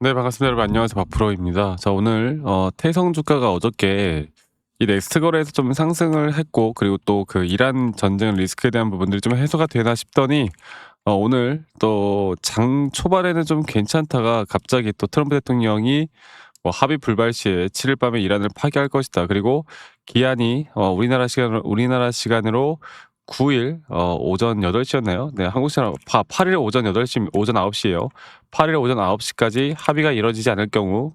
네, 반갑습니다. 여러분 안녕하세요. 박프로입니다. 자, 오늘 태성 주가가 어저께 이 넥스트 거래에서 좀 상승을 했고, 그리고 또 그 이란 전쟁 리스크에 대한 부분들이 좀 해소가 되나 싶더니 오늘 또 장 초반에는 좀 괜찮다가 갑자기 또 트럼프 대통령이 뭐 합의 불발 시에 7일 밤에 이란을 파기할 것이다. 그리고 기한이 우리나라 시간으로 9일 오전 8시였나요? 네, 한국 시간 8일 오전 8시 오전 9시예요. 8일 오전 9시까지 합의가 이뤄지지 않을 경우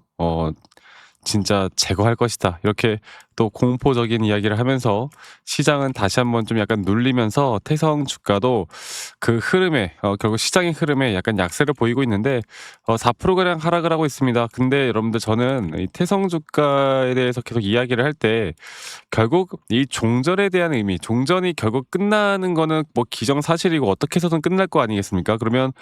진짜 제거할 것이다. 이렇게 또 공포적인 이야기를 하면서 시장은 다시 한번 좀 약간 눌리면서 태성 주가도 그 흐름에 결국 시장의 흐름에 약간 약세를 보이고 있는데 4%가량 하락을 하고 있습니다. 근데 여러분들 저는 이 태성 주가에 대해서 계속 이야기를 할 때 결국 이 종전에 대한 의미, 종전이 결국 끝나는 거는 뭐 기정사실이고 어떻게 해서든 끝날 거 아니겠습니까? 그러면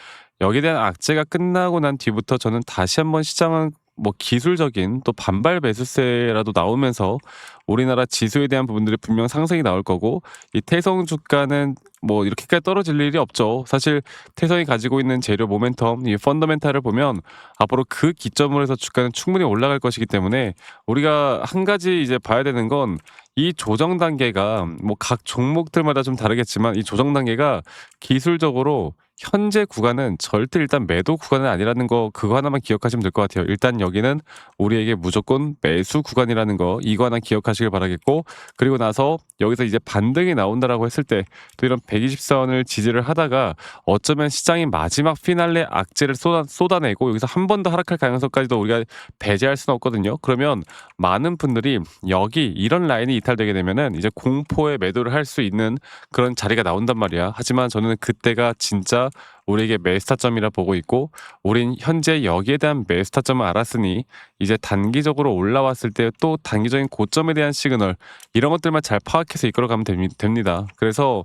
여기에 대한 악재가 끝나고 난 뒤부터 저는 다시 한번 시장은 뭐 기술적인 또 반발 매수세라도 나오면서 우리나라 지수에 대한 부분들이 분명 상승이 나올 거고, 이 태성 주가는 뭐 이렇게까지 떨어질 일이 없죠. 사실 태성이 가지고 있는 재료 모멘텀, 이 펀더멘탈을 보면 앞으로 그 기점으로 해서 주가는 충분히 올라갈 것이기 때문에 우리가 한 가지 이제 봐야 되는 건 이 조정 단계가 뭐 각 종목들마다 좀 다르겠지만 이 조정 단계가 기술적으로 현재 구간은 절대 일단 매도 구간은 아니라는 거, 그거 하나만 기억하시면 될 것 같아요. 일단 여기는 우리에게 무조건 매수 구간이라는 거, 이거 하나 기억하시길 바라겠고, 그리고 나서 여기서 이제 반등이 나온다라고 했을 때 또 이런 120선을 지지를 하다가 어쩌면 시장이 마지막 피날레 악재를 쏟아내고 여기서 한 번 더 하락할 가능성까지도 우리가 배제할 수는 없거든요. 그러면 많은 분들이 여기 이런 라인이 이탈되게 되면은 이제 공포에 매도를 할 수 있는 그런 자리가 나온단 말이야. 하지만 저는 그때가 진짜 우리에게 매스타점이라 보고 있고, 우린 현재 여기에 대한 매스타점을 알았으니 이제 단기적으로 올라왔을 때 또 단기적인 고점에 대한 시그널, 이런 것들만 잘 파악해서 이끌어가면 됩니다. 그래서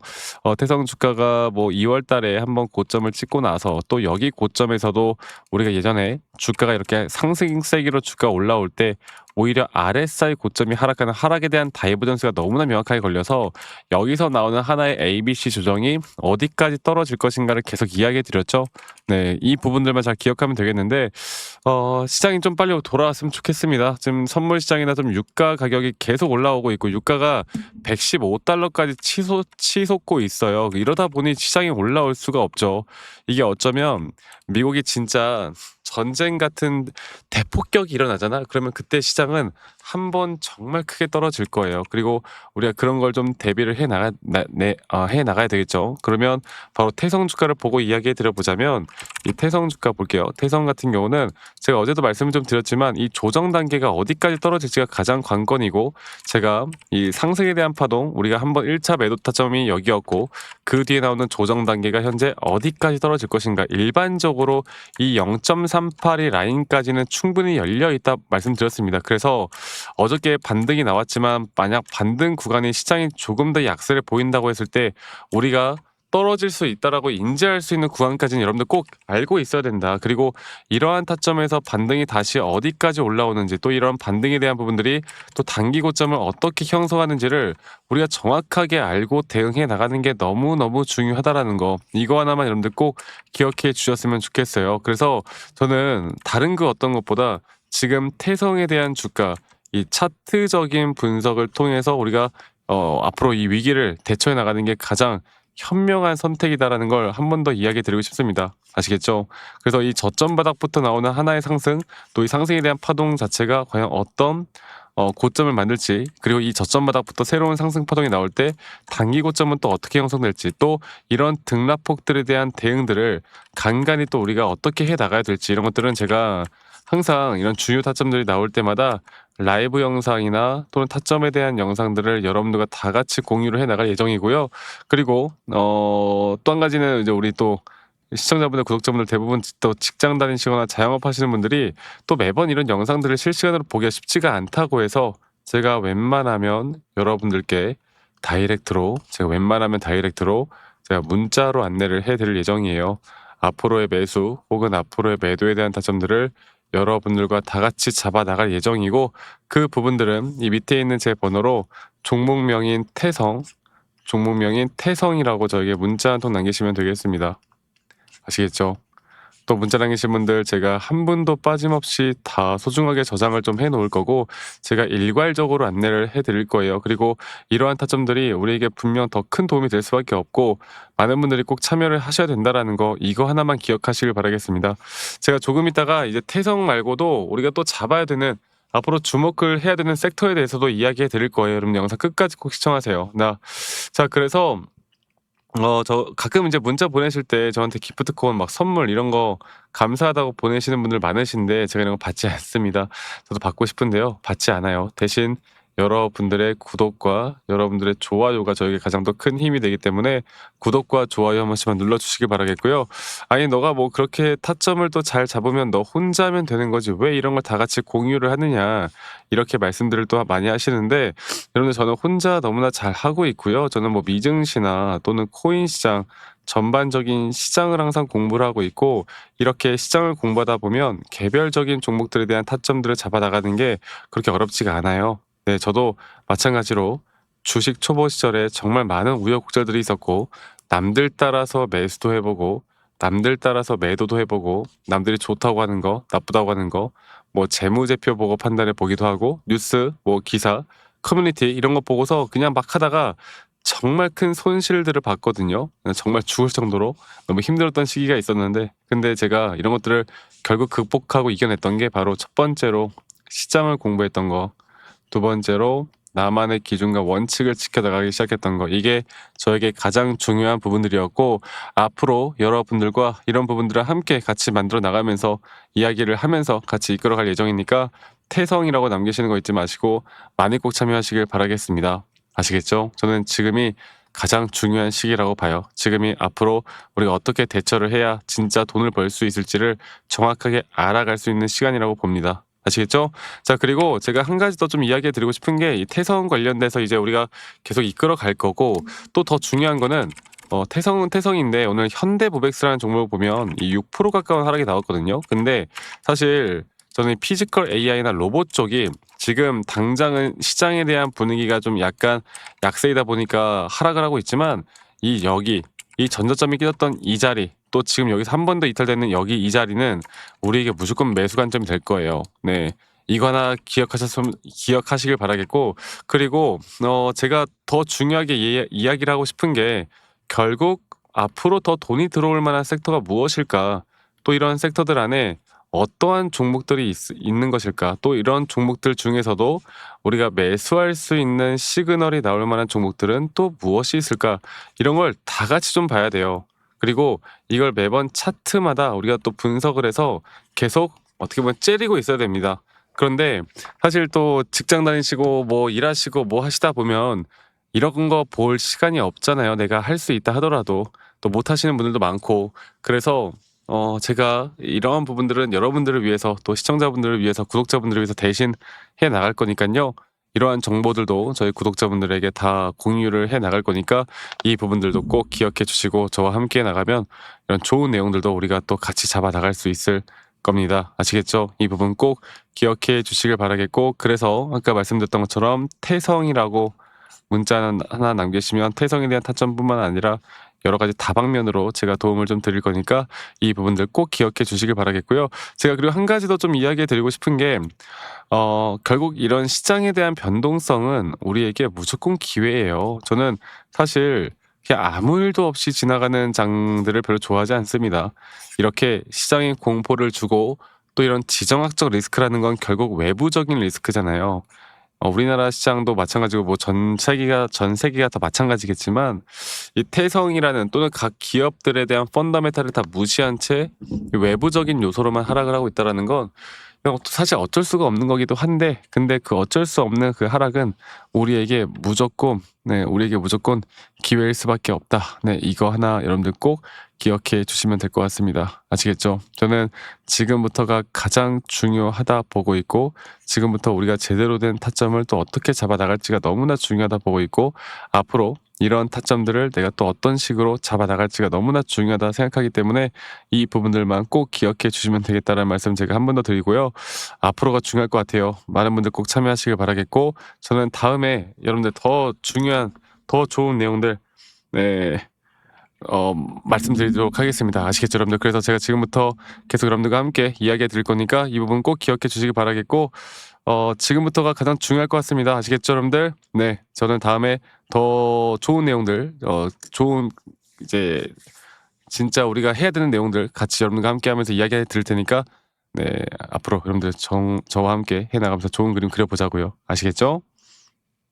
태성 주가가 뭐 2월 달에 한번 고점을 찍고 나서 또 여기 고점에서도 우리가 예전에 주가가 이렇게 상승세기로 주가 올라올 때 오히려 RSI 고점이 하락하는 하락에 대한 다이버전스가 너무나 명확하게 걸려서 여기서 나오는 하나의 ABC 조정이 어디까지 떨어질 것인가를 계속 이야기해 드렸죠. 네, 이 부분들만 잘 기억하면 되겠는데 시장이 좀 빨리 돌아왔으면 좋겠습니다. 지금 선물 시장이나 좀 유가 가격이 계속 올라오고 있고 유가가 115달러까지 치솟고 있어요. 이러다 보니 시장이 올라올 수가 없죠. 이게 어쩌면 미국이 진짜 전쟁 같은 대폭격이 일어나잖아. 그러면 그때 시장은 한 번 정말 크게 떨어질 거예요. 그리고 우리가 그런 걸 좀 대비를 해 나가야 되겠죠. 그러면 바로 태성 주가를 보고 이야기해 드려보자면, 이 태성 주가 볼게요. 태성 같은 경우는 제가 어제도 말씀을 좀 드렸지만 이 조정 단계가 어디까지 떨어질지가 가장 관건이고, 제가 이 상승에 대한 파동, 우리가 한번 1차 매도 타점이 여기였고 그 뒤에 나오는 조정 단계가 현재 어디까지 떨어질 것인가, 일반적으로 이 0.38이 라인까지는 충분히 열려 있다 말씀드렸습니다. 그래서 어저께 반등이 나왔지만 만약 반등 구간이 시장이 조금 더 약세를 보인다고 했을 때 우리가 떨어질 수 있다라고 인지할 수 있는 구간까지는 여러분들 꼭 알고 있어야 된다. 그리고 이러한 타점에서 반등이 다시 어디까지 올라오는지, 또 이런 반등에 대한 부분들이 또 단기 고점을 어떻게 형성하는지를 우리가 정확하게 알고 대응해 나가는 게 너무너무 중요하다라는 거, 이거 하나만 여러분들 꼭 기억해 주셨으면 좋겠어요. 그래서 저는 다른 그 어떤 것보다 지금 태성에 대한 주가, 이 차트적인 분석을 통해서 우리가 앞으로 이 위기를 대처해 나가는 게 가장 현명한 선택이다라는 걸 한 번 더 이야기 드리고 싶습니다. 아시겠죠? 그래서 이 저점 바닥부터 나오는 하나의 상승, 또 이 상승에 대한 파동 자체가 과연 어떤 고점을 만들지, 그리고 이 저점 바닥부터 새로운 상승 파동이 나올 때 단기 고점은 또 어떻게 형성될지, 또 이런 등락폭들에 대한 대응들을 간간히 또 우리가 어떻게 해 나가야 될지, 이런 것들은 제가 항상 이런 중요 타점들이 나올 때마다 라이브 영상이나 또는 타점에 대한 영상들을 여러분들과 다 같이 공유를 해 나갈 예정이고요. 그리고 또 한 가지는 이제 우리 또 시청자분들, 구독자분들 대부분 또 직장 다니시거나 자영업 하시는 분들이 또 매번 이런 영상들을 실시간으로 보기가 쉽지가 않다고 해서 제가 웬만하면 여러분들께 다이렉트로 제가 문자로 안내를 해드릴 예정이에요. 앞으로의 매수 혹은 앞으로의 매도에 대한 타점들을 여러분들과 다 같이 잡아 나갈 예정이고, 그 부분들은 이 밑에 있는 제 번호로 종목명인 태성이라고 저에게 문자 한 통 남기시면 되겠습니다. 아시겠죠? 또 문자 남기신 분들 제가 한 분도 빠짐없이 다 소중하게 저장을 좀 해 놓을 거고 제가 일괄적으로 안내를 해 드릴 거예요. 그리고 이러한 타점들이 우리에게 분명 더 큰 도움이 될 수밖에 없고 많은 분들이 꼭 참여를 하셔야 된다라는 거 이거 하나만 기억하시길 바라겠습니다. 제가 조금 있다가 이제 태성 말고도 우리가 또 잡아야 되는 앞으로 주목을 해야 되는 섹터에 대해서도 이야기해 드릴 거예요. 여러분 영상 끝까지 꼭 시청하세요. 자 그래서 저 가끔 이제 문자 보내실 때 저한테 기프트콘 막 선물 이런 거 감사하다고 보내시는 분들 많으신데 제가 이런 거 받지 않습니다. 저도 받고 싶은데요. 받지 않아요. 대신 여러분들의 구독과 여러분들의 좋아요가 저에게 가장 더 큰 힘이 되기 때문에 구독과 좋아요 한 번씩만 눌러주시길 바라겠고요. 아니 너가 뭐 그렇게 타점을 또 잘 잡으면 너 혼자 하면 되는 거지 왜 이런 걸 다 같이 공유를 하느냐 이렇게 말씀들을 또 많이 하시는데 여러분들 저는 혼자 너무나 잘 하고 있고요. 저는 뭐 미증시나 또는 코인 시장 전반적인 시장을 항상 공부를 하고 있고 이렇게 시장을 공부하다 보면 개별적인 종목들에 대한 타점들을 잡아 나가는 게 그렇게 어렵지가 않아요. 네, 저도 마찬가지로 주식 초보 시절에 정말 많은 우여곡절들이 있었고 남들 따라서 매수도 해보고 남들 따라서 매도도 해보고 남들이 좋다고 하는 거 나쁘다고 하는 거 뭐 재무제표 보고 판단해 보기도 하고 뉴스 뭐 기사 커뮤니티 이런 거 보고서 그냥 막 하다가 정말 큰 손실들을 봤거든요. 정말 죽을 정도로 너무 힘들었던 시기가 있었는데 근데 제가 이런 것들을 결국 극복하고 이겨냈던 게 바로 첫 번째로 시장을 공부했던 거, 두 번째로 나만의 기준과 원칙을 지켜나가기 시작했던 거 이게 저에게 가장 중요한 부분들이었고 앞으로 여러분들과 이런 부분들을 함께 같이 만들어 나가면서 이야기를 하면서 같이 이끌어갈 예정이니까 태성이라고 남기시는 거 잊지 마시고 많이 꼭 참여하시길 바라겠습니다. 아시겠죠? 저는 지금이 가장 중요한 시기라고 봐요. 지금이 앞으로 우리가 어떻게 대처를 해야 진짜 돈을 벌 수 있을지를 정확하게 알아갈 수 있는 시간이라고 봅니다. 아시겠죠? 자, 그리고 제가 한 가지 더 좀 이야기해 드리고 싶은 게 이 태성 관련돼서 이제 우리가 계속 이끌어 갈 거고 또 더 중요한 거는 태성은 태성인데 오늘 현대모백스라는 종목을 보면 이 6% 가까운 하락이 나왔거든요. 근데 사실 저는 이 피지컬 AI나 로봇 쪽이 지금 당장은 시장에 대한 분위기가 좀 약간 약세이다 보니까 하락을 하고 있지만 이 전저점이 깨졌던 이 자리 또 지금 여기서 한 번 더 이탈되는 여기 이 자리는 우리에게 무조건 매수 관점이 될 거예요. 네. 이거 하나 기억하셨으면 기억하시길 바라겠고 그리고 제가 더 중요하게 이야기를 하고 싶은 게 결국 앞으로 더 돈이 들어올 만한 섹터가 무엇일까? 또 이런 섹터들 안에 어떠한 종목들이 있는 것일까? 또 이런 종목들 중에서도 우리가 매수할 수 있는 시그널이 나올 만한 종목들은 또 무엇이 있을까? 이런 걸 다 같이 좀 봐야 돼요. 그리고 이걸 매번 차트마다 우리가 또 분석을 해서 계속 어떻게 보면 째리고 있어야 됩니다. 그런데 사실 또 직장 다니시고 뭐 일하시고 뭐 하시다 보면 이런 거 볼 시간이 없잖아요. 내가 할 수 있다 하더라도 또 못 하시는 분들도 많고 그래서 제가 이러한 부분들은 여러분들을 위해서 또 시청자분들을 위해서 구독자분들을 위해서 대신 해 나갈 거니깐요. 이러한 정보들도 저희 구독자분들에게 다 공유를 해 나갈 거니까 이 부분들도 꼭 기억해 주시고 저와 함께 나가면 이런 좋은 내용들도 우리가 또 같이 잡아 나갈 수 있을 겁니다. 아시겠죠? 이 부분 꼭 기억해 주시길 바라겠고 그래서 아까 말씀드렸던 것처럼 태성이라고 문자 하나 남기시면 태성에 대한 타점뿐만 아니라 여러 가지 다방면으로 제가 도움을 좀 드릴 거니까 이 부분들 꼭 기억해 주시길 바라겠고요. 제가 그리고 한 가지 더 좀 이야기해 드리고 싶은 게 결국 이런 시장에 대한 변동성은 우리에게 무조건 기회예요. 저는 사실 그냥 아무 일도 없이 지나가는 장들을 별로 좋아하지 않습니다. 이렇게 시장에 공포를 주고 또 이런 지정학적 리스크라는 건 결국 외부적인 리스크잖아요. 우리나라 시장도 마찬가지고 뭐 전 세계가 다 마찬가지겠지만 이 태성이라는 또는 각 기업들에 대한 펀더멘탈을 다 무시한 채 외부적인 요소로만 하락을 하고 있다라는 건 그냥 사실 어쩔 수가 없는 거기도 한데 근데 그 어쩔 수 없는 그 하락은 우리에게 무조건 기회일 수밖에 없다. 네, 이거 하나 여러분들 꼭 기억해 주시면 될 것 같습니다. 아시겠죠? 저는 지금부터가 가장 중요하다 보고 있고 지금부터 우리가 제대로 된 타점을 또 어떻게 잡아 나갈지가 너무나 중요하다 보고 있고 앞으로 이런 타점들을 내가 또 어떤 식으로 잡아 나갈지가 너무나 중요하다 생각하기 때문에 이 부분들만 꼭 기억해 주시면 되겠다는 말씀 제가 한 번 더 드리고요. 앞으로가 중요할 것 같아요. 많은 분들 꼭 참여하시길 바라겠고 저는 다음에 여러분들 더 중요한 더 좋은 내용들 네 말씀드리도록 하겠습니다. 아시겠죠, 여러분들? 그래서 제가 지금부터 계속 여러분들과 함께 이야기해 드릴 거니까 이 부분 꼭 기억해 주시기 바라겠고, 지금부터가 가장 중요할 것 같습니다. 아시겠죠, 여러분들? 네, 저는 다음에 더 좋은 내용들, 좋은 이제 진짜 우리가 해야 되는 내용들 같이 여러분들과 함께 하면서 이야기해 드릴 테니까, 네, 앞으로 여러분들 저와 함께 해 나가면서 좋은 그림 그려보자고요. 아시겠죠?